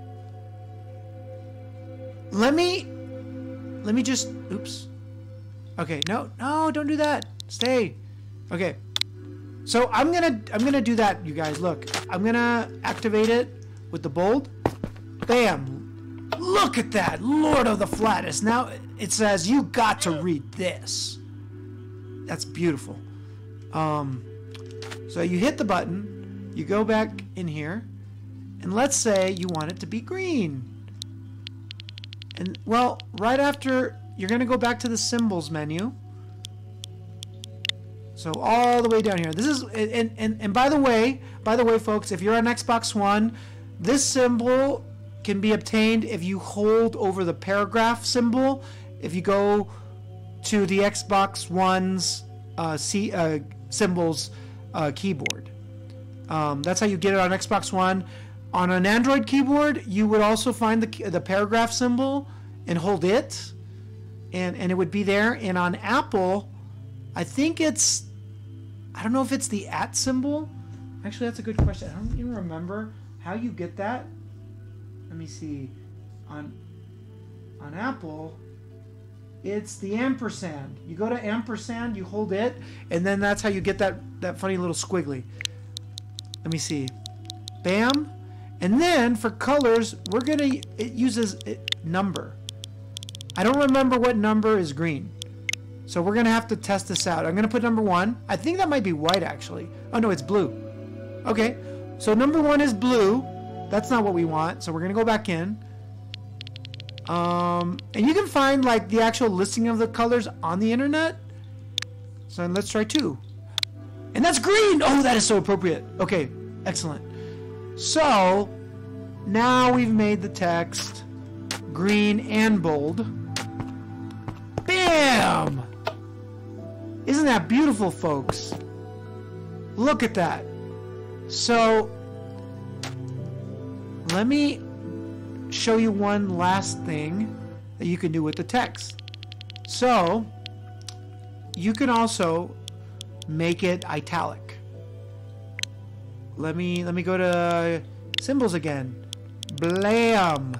Let me just... Oops. Okay, no, don't do that. Stay. Okay. So I'm gonna do that, you guys. Look, I'm gonna activate it with the bold. Bam! Look at that, Lord of the Flatness. Now it says you got to read this. That's beautiful. So you hit the button, you go back in here, and let's say you want it to be green. And well, right after, you're gonna go back to the symbols menu. So all the way down here. This is and by the way, folks, if you're on Xbox One, this symbol can be obtained if you hold over the paragraph symbol. If you go to the Xbox One's symbols keyboard, that's how you get it on Xbox One. On an Android keyboard, you would also find the paragraph symbol and hold it, and it would be there. And on Apple, I think it's, I don't know if it's the @ symbol. Actually, that's a good question. I don't even remember how you get that. Let me see. On Apple, it's the ampersand. You go to ampersand, you hold it, and then that's how you get that funny little squiggly. Let me see. Bam. And then for colors, it uses number. I don't remember what number is green. So we're gonna have to test this out. I'm gonna put number 1. I think that might be white actually. Oh no, it's blue. Okay, so number 1 is blue. That's not what we want. So we're gonna go back in. And you can find like the actual listing of the colors on the internet. So let's try 2. And that's green! Oh, that is so appropriate. Okay, excellent. So now we've made the text green and bold. Bam! Isn't that beautiful, folks? Look at that. So let me show you one last thing that you can do with the text. So you can also make it italic. Let me go to symbols again. Blam.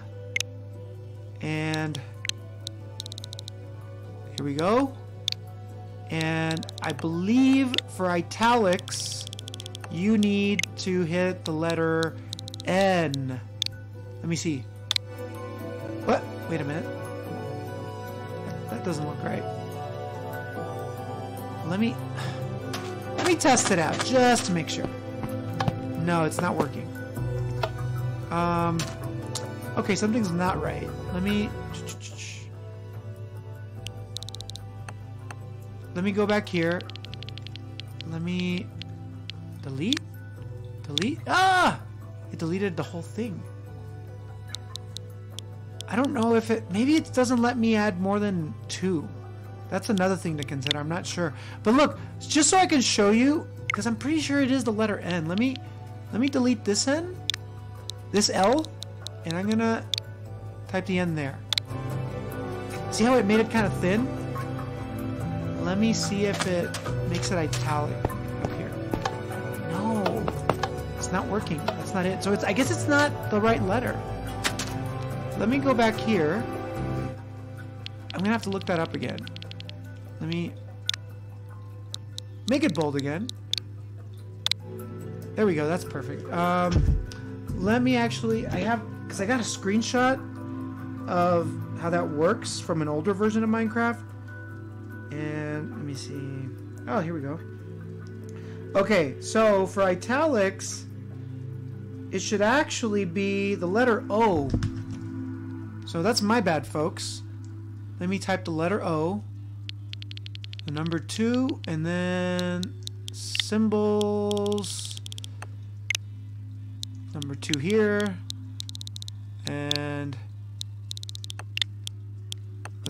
And here we go. And I believe for italics, you need to hit the letter N. Let me see. What? Wait a minute. That doesn't look right. Let me test it out just to make sure. No, it's not working. Okay, something's not right. Let me go back here. Let me delete. Ah! It deleted the whole thing. I don't know if maybe it doesn't let me add more than 2. That's another thing to consider. I'm not sure. But look, just so I can show you, because I'm pretty sure it is the letter N. Let me delete this N, this L, and I'm gonna type the N there. See how it made it kind of thin? Let me see if it makes it italic up here. No, it's not working. That's not it. So I guess it's not the right letter. Let me go back here. I'm gonna have to look that up again. Let me make it bold again. There we go. That's perfect. Let me actually, because I got a screenshot of how that works from an older version of Minecraft. And let me see. Oh, here we go. Okay, so for italics, it should actually be the letter O. So that's my bad, folks. Let me type the letter O, the number 2, and then symbols, number 2 here, and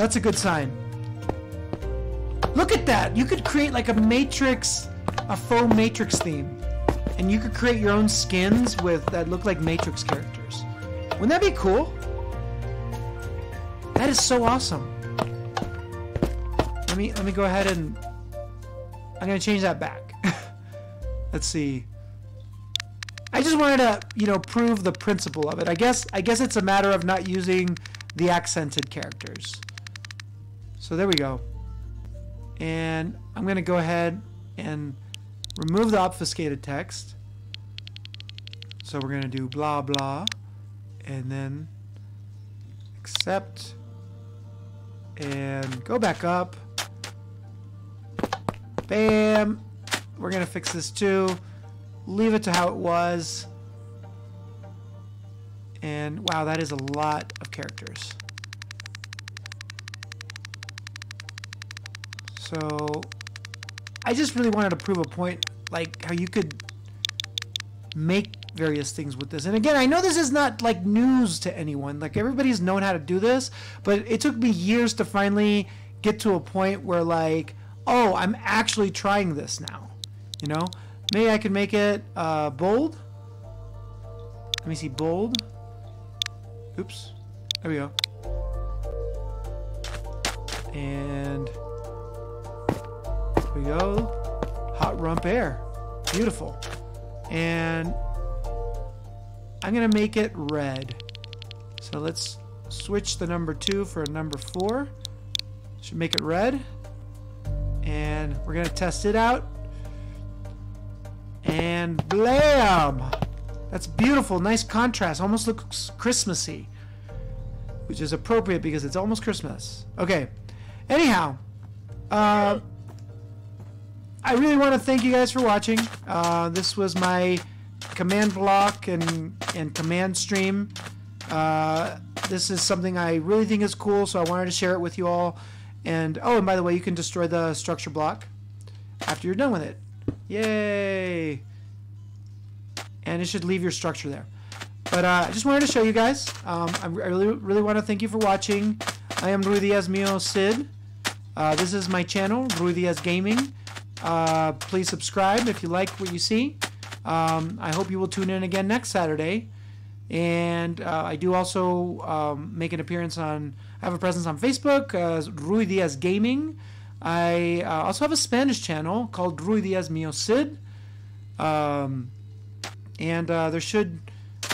That's a good sign. Look at that! You could create like a matrix, a faux matrix theme. And you could create your own skins with that look like matrix characters. Wouldn't that be cool? That is so awesome. Let me go ahead and I'm gonna change that back. Let's see. I just wanted to, you know, prove the principle of it. I guess it's a matter of not using the accented characters. So there we go. And I'm gonna go ahead and remove the obfuscated text. So we're gonna do blah blah, and then accept, and go back up. Bam. We're gonna fix this too. Leave it to how it was. And wow, that is a lot of characters. So I just really wanted to prove a point, like how you could make various things with this. And again, I know this is not like news to anyone. Like everybody's known how to do this, but it took me years to finally get to a point where like, oh, I'm actually trying this now. You know? Maybe I could make it bold. Let me see, bold. Oops. There we go. And there we go. Hot rump air. Beautiful. And I'm going to make it red. So let's switch the number 2 for a number 4. Should make it red. And we're going to test it out. And blam! That's beautiful. Nice contrast. Almost looks Christmassy. Which is appropriate because it's almost Christmas. Okay. Anyhow. I really want to thank you guys for watching. This was my command block and command stream. This is something I really think is cool, so I wanted to share it with you all. And oh, and by the way, you can destroy the structure block after you're done with it. Yay! And it should leave your structure there. But I just wanted to show you guys. I really want to thank you for watching. I am Ruydiaz Mio Cid. This is my channel, Ruydiaz Gaming. Please subscribe if you like what you see. I hope you will tune in again next Saturday. And I do also make an appearance on, I have a presence on Facebook, Ruydiaz Gaming. I also have a Spanish channel called Ruydiaz Mio Cid. And there should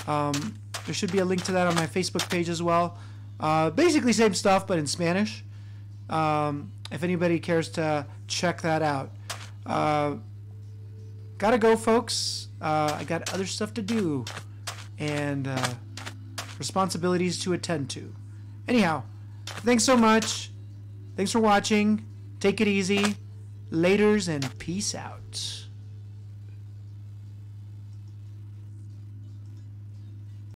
be a link to that on my Facebook page as well. Basically same stuff, but in Spanish. If anybody cares to check that out. Gotta go, folks. I got other stuff to do and responsibilities to attend to. Anyhow, thanks so much. Thanks for watching. Take it easy. Laters and peace out.